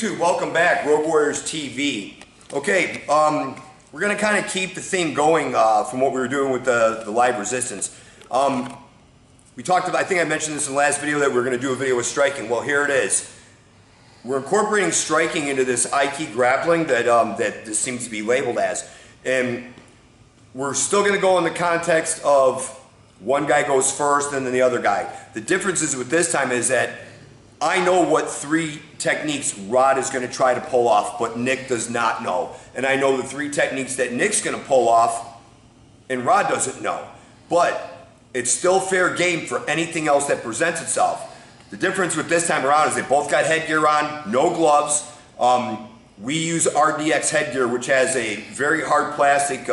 YouTube, welcome back, Road Warriors TV. Okay, we're going to kind of keep the theme going from what we were doing with the live resistance. We talked about, I think I mentioned this in the last video, that we're going to do a video with striking. Well, here it is. We're incorporating striking into this AIKI grappling that, that this seems to be labeled as. And we're still going to go in the context of one guy goes first and then the other guy. The difference is with this time is that I know what 3 techniques Rod is going to try to pull off, but Nick does not know. And I know the 3 techniques that Nick's going to pull off and Rod doesn't know. But it's still fair game for anything else that presents itself. The difference with this time around is they both got headgear on, no gloves. We use RDX headgear, which has a very hard plastic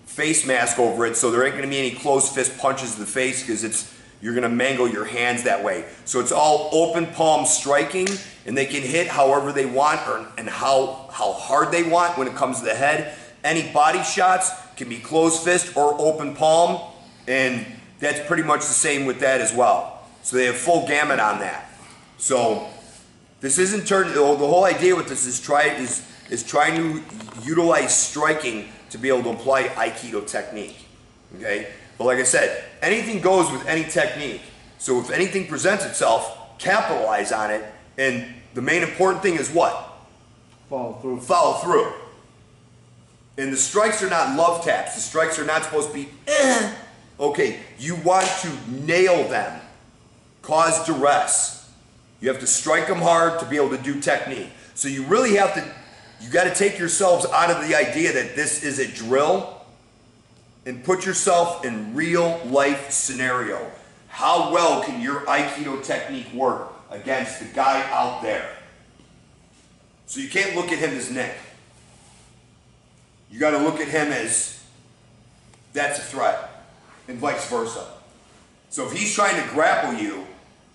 face mask over it, so there ain't going to be any closed fist punches to the face because you're going to mangle your hands that way. So it's all open palm striking, and they can hit however they want and how hard they want when it comes to the head. Any body shots can be closed fist or open palm, and that's pretty much the same with that as well. So they have full gamut on that. So this isn't the whole idea with this is trying to utilize striking to be able to apply Aikido technique. Okay? But like I said, anything goes with any technique. So if anything presents itself, capitalize on it. And the main important thing is what? Follow through. Follow through. And the strikes are not love taps. The strikes are not supposed to be, Okay, you want to nail them. Cause duress. You have to strike them hard to be able to do technique. So you really have to, you got to take yourselves out of the idea that this is a drill and put yourself in real life scenario. How well can your Aikido technique work against the guy out there? So you can't look at him as Nick. You got to look at him as that's a threat and vice versa. So if he's trying to grapple you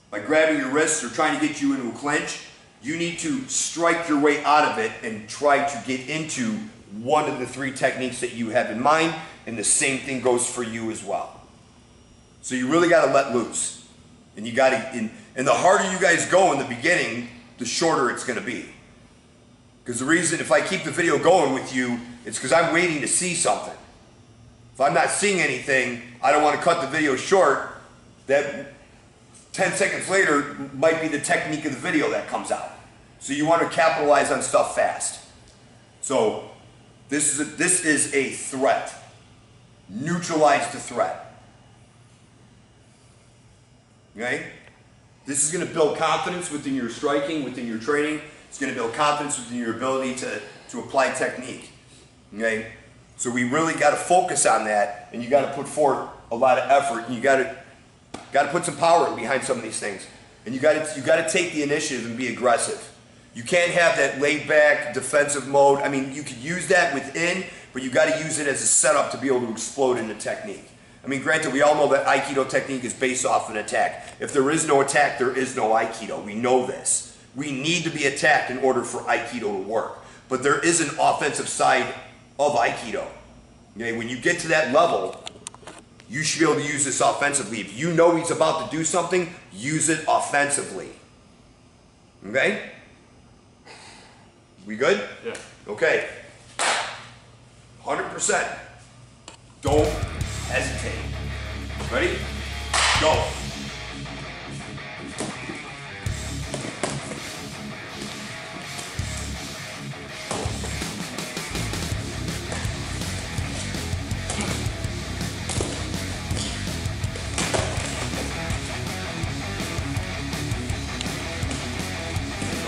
by grabbing your wrists or trying to get you into a clinch, you need to strike your way out of it and try to get into one of the 3 techniques that you have in mind, and the same thing goes for you as well. So you really got to let loose. And you got to, and the harder you guys go in the beginning, the shorter it's going to be. Because the reason, if I keep the video going with you, it's because I'm waiting to see something. If I'm not seeing anything, I don't want to cut the video short. That 10 seconds later might be the technique of the video that comes out. So you want to capitalize on stuff fast. So this is a threat. Neutralize the threat. Okay? This is going to build confidence within your striking, within your training. It's going to build confidence within your ability to apply technique. Okay? So we really got to focus on that, and you got to put forth a lot of effort, and you got to put some power behind some of these things. And you got to take the initiative and be aggressive. You can't have that laid back defensive mode. I mean, you could use that within, but you got to use it as a setup to be able to explode into technique. I mean, granted, we all know that Aikido technique is based off an attack. If there is no attack, there is no Aikido. We know this. We need to be attacked in order for Aikido to work. But there is an offensive side of Aikido. Okay, when you get to that level, you should be able to use this offensively. If you know he's about to do something, use it offensively. Okay? We good? Yeah. Okay. 100%. Don't hesitate. Ready? Go.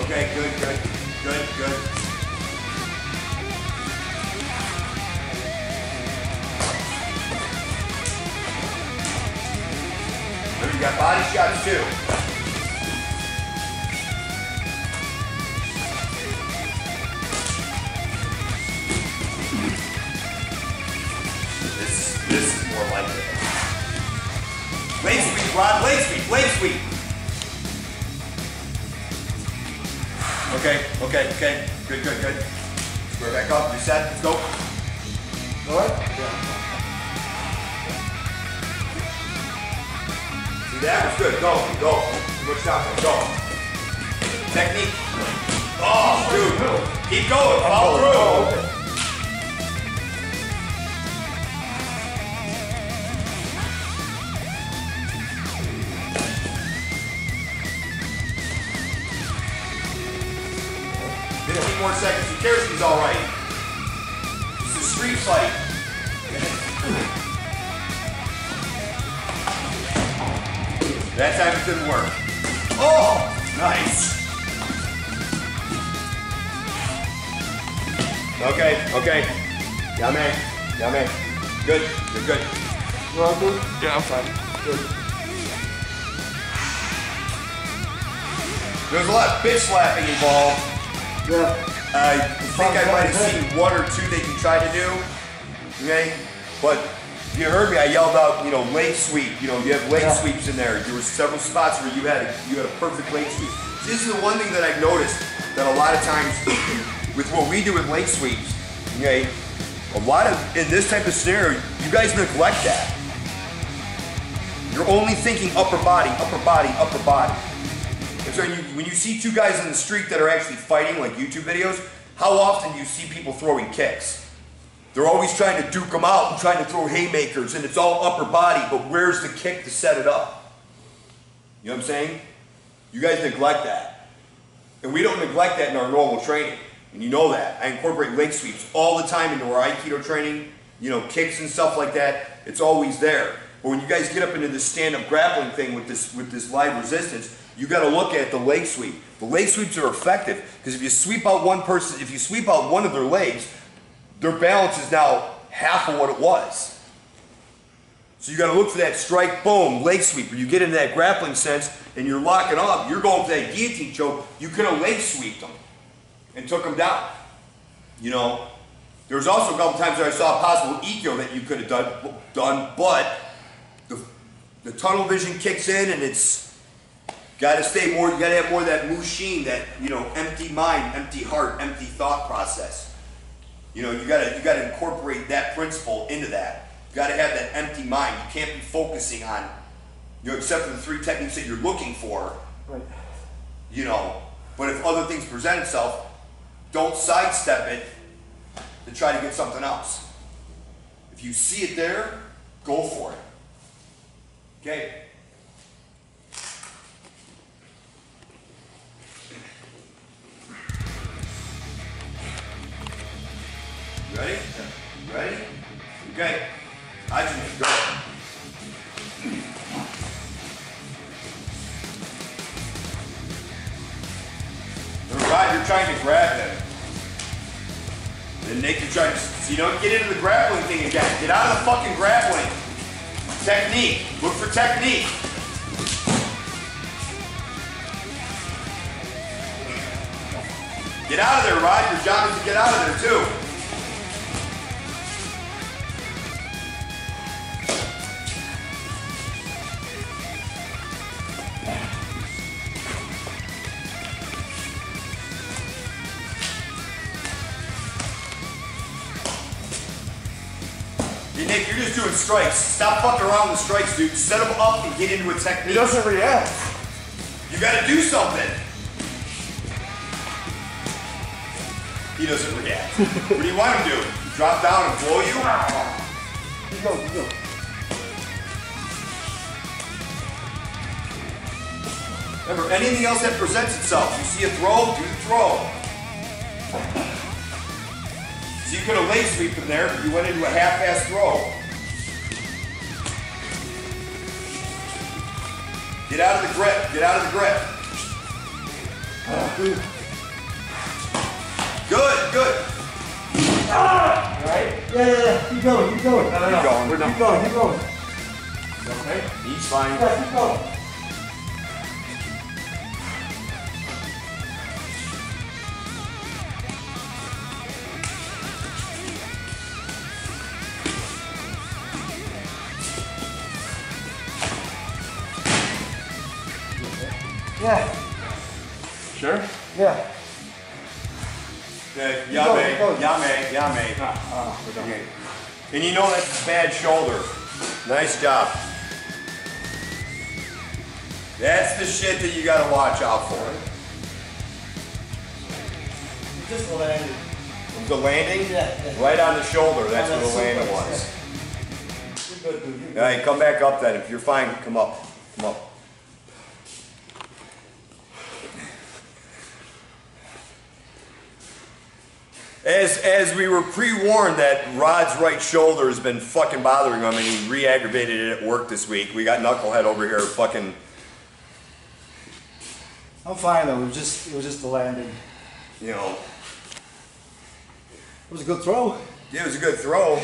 Okay, good. You got body shots too. This is more like it. Leg sweep, Rod, leg sweep. Okay. Good. Square back up, reset, let's go. All right? Yeah. See that? It's good. Go. Too much down. Go. Technique. Oh, dude. Keep going. Follow through. More seconds. Who cares if he's all right? It's a street fight. That time it didn't work. Oh, nice. Okay. Yame. Good. You're good. You all good? Yeah, I'm fine. Good. There's a lot of bitch slapping involved. Yeah. I think I might have seen one or two that you tried to do, okay? But you heard me, I yelled out, you know, leg sweep. You know, you have leg sweeps in there. There were several spots where you had a perfect leg sweep. So this is the one thing that I've noticed, that a lot of times with what we do with leg sweeps, okay, a lot of, in this type of scenario, you guys neglect that. You're only thinking upper body, upper body, upper body. And so when you see two guys in the street that are actually fighting, like YouTube videos, how often do you see people throwing kicks? They're always trying to duke them out and trying to throw haymakers, and it's all upper body, but where's the kick to set it up? You know what I'm saying? You guys neglect that. And we don't neglect that in our normal training, and you know that. I incorporate leg sweeps all the time into our Aikido training, you know, kicks and stuff like that. It's always there. But when you guys get up into this stand-up grappling thing with this live resistance, you got to look at the leg sweep. The leg sweeps are effective because if you sweep out one person, if you sweep out one of their legs, their balance is now half of what it was. So you got to look for that strike, boom, leg sweep. Where you get into that grappling sense and you're locking up, you're going for that guillotine choke. You could have leg sweeped them and took them down. You know, there was also a couple times that I saw a possible Ikyo that you could have done, but the tunnel vision kicks in and it's got to stay more, you got to have more of that mushin, that, you know, empty mind, empty heart, empty thought process. You know, you got to incorporate that principle into that. You got to have that empty mind. You can't be focusing on, you know, except for the three techniques that you're looking for. Right. You know, but if other things present itself, don't sidestep it to try to get something else. If you see it there, go for it. Okay? Ready? You ready? Okay. Ajime, go. Rod, you're trying to grab him. Then Nick, you're trying to, so you don't get into the grappling thing again. Get out of the fucking grappling. Technique. Look for technique. Get out of there, Rod. Your job is to get out of there, too. Hey, Nick, you're just doing strikes. Stop fucking around with strikes, dude. Set them up and get into a technique. He doesn't react. You gotta do something. He doesn't react. What do you want him to do? Drop down and blow you? You go. Remember, anything else that presents itself, you see a throw, do the throw. So you could have leg sweep him there, but you went into a half-ass throw. Get out of the grip, get out of the grip. Good, good. Right? Yeah. Keep going. Keep going, we're done. Keep going. Okay, he's fine. Yeah, keep going. Yeah. Sure? Yeah. Yame. We're done. Okay. And you know that's a bad shoulder. Nice job. That's the shit that you gotta watch out for. Just the landing. The landing? Yeah. Right on the shoulder, that's On where the that landing suplex, was. You're good, dude. You're good. All right, come back up then. If you're fine, come up. Come up. As we were pre-warned that Rod's right shoulder has been fucking bothering him and he re-aggravated it at work this week. We got Knucklehead over here fucking... I'm fine though. It was just the landing. You know... It was a good throw. Yeah, it was a good throw.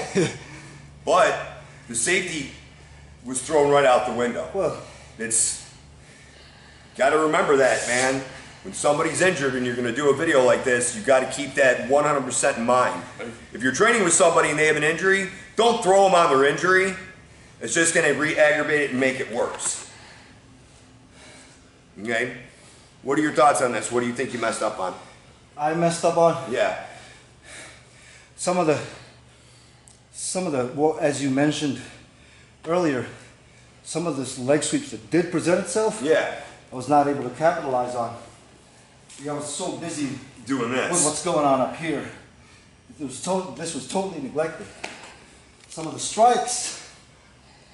But the safety was thrown right out the window. Well, It's... Gotta remember that, man. When somebody's injured and you're going to do a video like this, you got to keep that 100% in mind. If you're training with somebody and they have an injury, don't throw them on their injury. It's just going to re-aggravate it and make it worse. Okay? What are your thoughts on this? What do you think you messed up on? I messed up on Yeah. some of the, well, as you mentioned earlier, some of this leg sweeps that did present itself, Yeah. I was not able to capitalize on. I was so busy Doing with this. what's going on up here. This was totally neglected. Some of the strikes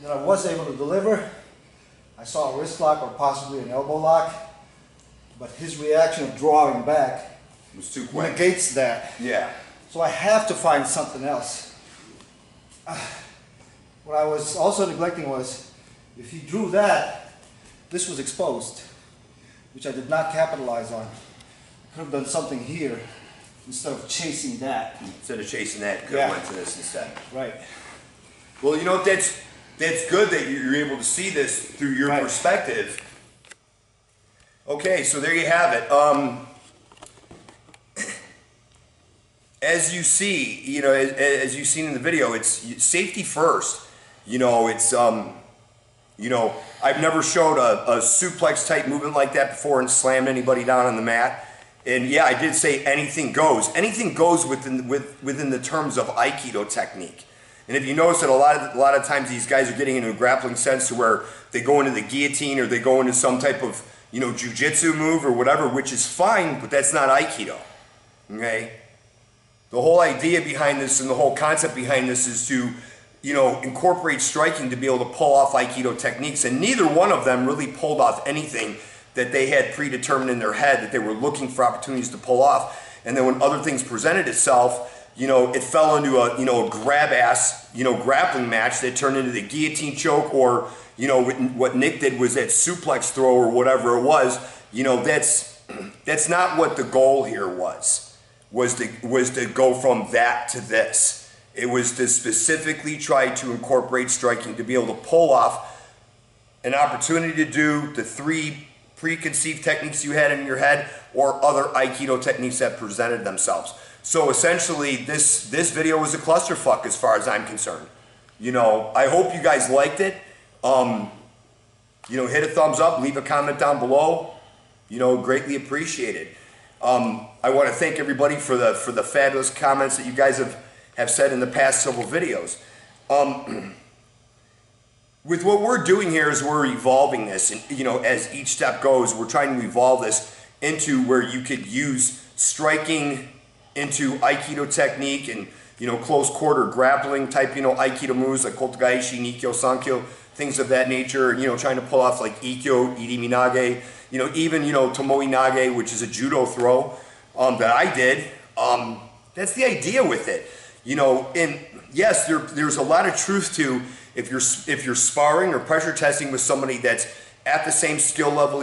that I was able to deliver, I saw a wrist lock or possibly an elbow lock, but his reaction of drawing back It was too quick. negates that. Yeah. So I have to find something else. What I was also neglecting was, if he drew that, this was exposed, which I did not capitalize on. I could have done something here instead of chasing that. Instead of chasing that, could Yeah. have went to this instead. Right. Well, you know, that's good that you're able to see this through your Right. perspective. Okay, so there you have it. As you see, you know, as you've seen in the video, it's safety first. You know, it's you know, I've never showed a suplex type movement like that before and slammed anybody down on the mat. And yeah, I did say anything goes. Anything goes within the terms of Aikido technique. And if you notice that a lot of times these guys are getting into a grappling sense to where they go into the guillotine or they go into some type of, you know, jujitsu move or whatever, which is fine, but that's not Aikido. Okay? The whole idea behind this and the whole concept behind this is to, you know, incorporate striking to be able to pull off Aikido techniques, and neither one of them really pulled off anything that they had predetermined in their head that they were looking for opportunities to pull off. And then when other things presented itself, you know, it fell into a, you know, a grab ass, you know, grappling match that turned into the guillotine choke, or, you know, what Nick did was that suplex throw or whatever it was. You know, that's not what the goal here was to go from that to this. It was to specifically try to incorporate striking to be able to pull off an opportunity to do the 3 preconceived techniques you had in your head or other Aikido techniques that presented themselves. So essentially this video was a clusterfuck as far as I'm concerned. You know, I hope you guys liked it. You know, hit a thumbs up, leave a comment down below. You know, greatly appreciated. I want to thank everybody for the fabulous comments that you guys have said in the past several videos. With what we're doing here is we're evolving this, and you know, as each step goes, we're trying to evolve this into where you could use striking into Aikido technique and, you know, close quarter grappling type, you know, Aikido moves like Kotogaishi, Nikkyo, Sankyo, things of that nature, you know, trying to pull off like Ikkyo, Iriminage, you know, even, you know, Tomoe Nage, which is a judo throw that I did. That's the idea with it. You know, and yes, there's a lot of truth to if you're sparring or pressure testing with somebody that's at the same skill level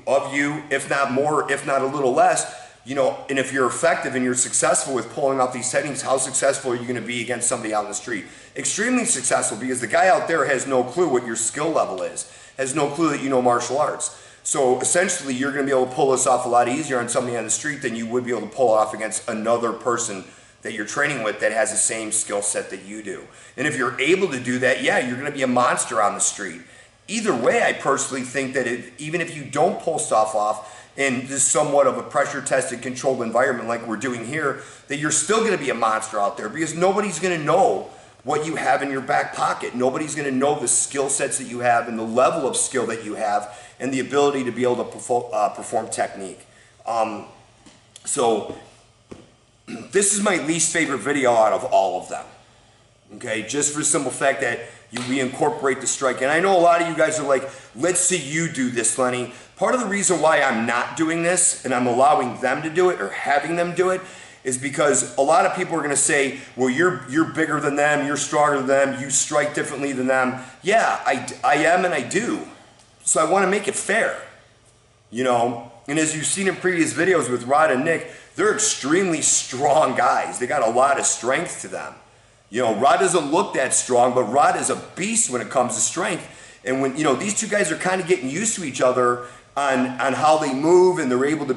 of you, if not more, if not a little less, you know, and if you're effective and you're successful with pulling off these techniques, how successful are you going to be against somebody out in the street? Extremely successful, because the guy out there has no clue what your skill level is, has no clue that you know martial arts. So essentially, you're going to be able to pull this off a lot easier on somebody on the street than you would be able to pull off against another person that you're training with that has the same skill set that you do. And if you're able to do that, yeah, you're going to be a monster on the street. Either way, I personally think that even if you don't pull stuff off in this somewhat of a pressure-tested, controlled environment like we're doing here, that you're still going to be a monster out there, because nobody's going to know what you have in your back pocket. Nobody's going to know the skill sets that you have and the level of skill that you have and the ability to be able to perform technique. So This is my least favorite video out of all of them. Okay, just for the simple fact that we incorporate the strike. And I know a lot of you guys are like, let's see you do this, Lenny. Part of the reason why I'm not doing this and I'm allowing them to do it or having them do it is because a lot of people are gonna say, well, you're bigger than them, you're stronger than them, you strike differently than them. Yeah, I am and I do. So I wanna make it fair, you know? And as you've seen in previous videos with Rod and Nick, they're extremely strong guys. They got a lot of strength to them. You know, Rod doesn't look that strong, but Rod is a beast when it comes to strength. And when, you know, these two guys are kind of getting used to each other on how they move, and they're able to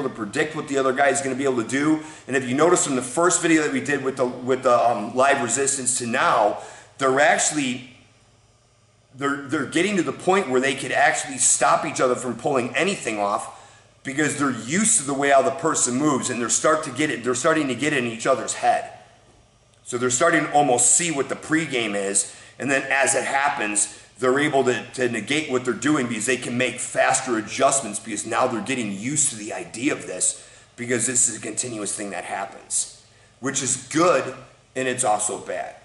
predict what the other guy is going to be able to do. And if you notice from the first video that we did with the live resistance to now, they're getting to the point where they could actually stop each other from pulling anything off because they're used to the way how the person moves, and they're starting to get in each other's head. So they're starting to almost see what the pregame is, and then as it happens, they're able to negate what they're doing because they can make faster adjustments because now they're getting used to the idea of this because this is a continuous thing that happens, which is good and it's also bad.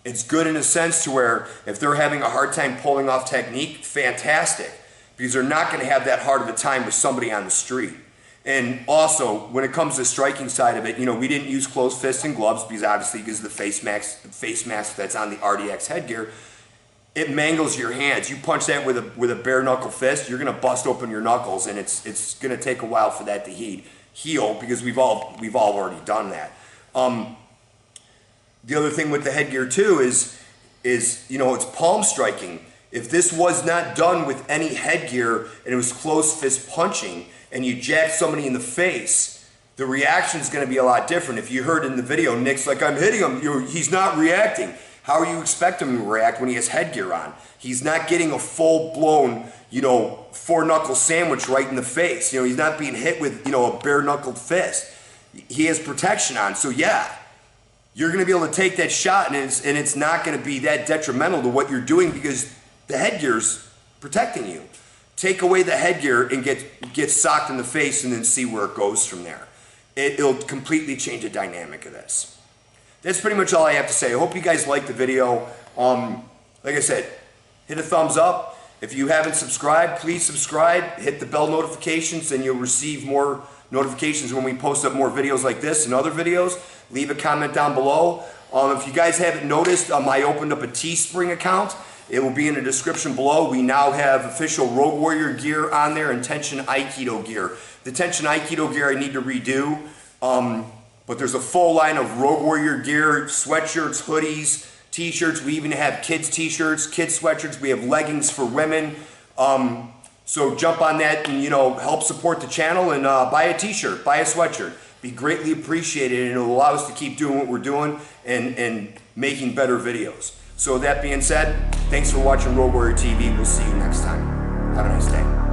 It's good in a sense to where if they're having a hard time pulling off technique, fantastic, because they're not going to have that hard of a time with somebody on the street. And also, when it comes to the striking side of it, you know, we didn't use closed fists and gloves because obviously because of the face mask that's on the RDX headgear, it mangles your hands. You punch that with a bare knuckle fist, you're gonna bust open your knuckles, and it's gonna take a while for that to heal because we've all already done that. The other thing with the headgear too is you know, it's palm striking. If this was not done with any headgear and it was closed fist punching, and you jack somebody in the face, the reaction is going to be a lot different. If you heard in the video, Nick's like, I'm hitting him, he's not reacting. How are you expect him to react when he has headgear on? He's not getting a full-blown, you know, four-knuckle sandwich right in the face. You know, he's not being hit with, you know, a bare-knuckled fist. He has protection on, so yeah, you're going to be able to take that shot, and it's not going to be that detrimental to what you're doing because the headgear's protecting you. Take away the headgear and get socked in the face and then see where it goes from there. It'll completely change the dynamic of this. That's pretty much all I have to say. I hope you guys liked the video. Like I said, hit a thumbs up. If you haven't subscribed, please subscribe. Hit the bell notifications and you'll receive more notifications when we post up more videos like this and other videos. Leave a comment down below. If you guys haven't noticed, I opened up a Teespring account. It will be in the description below. We now have official Road Warrior gear on there and TenShin Aikido gear. The TenShin Aikido gear I need to redo, but there's a full line of Road Warrior gear, sweatshirts, hoodies, t-shirts. We even have kids t-shirts, kids sweatshirts. We have leggings for women. So jump on that and, you know, help support the channel and buy a t-shirt, buy a sweatshirt. Be greatly appreciated, and it'll allow us to keep doing what we're doing and making better videos. So with that being said, thanks for watching Road Warrior TV. We'll see you next time. Have a nice day.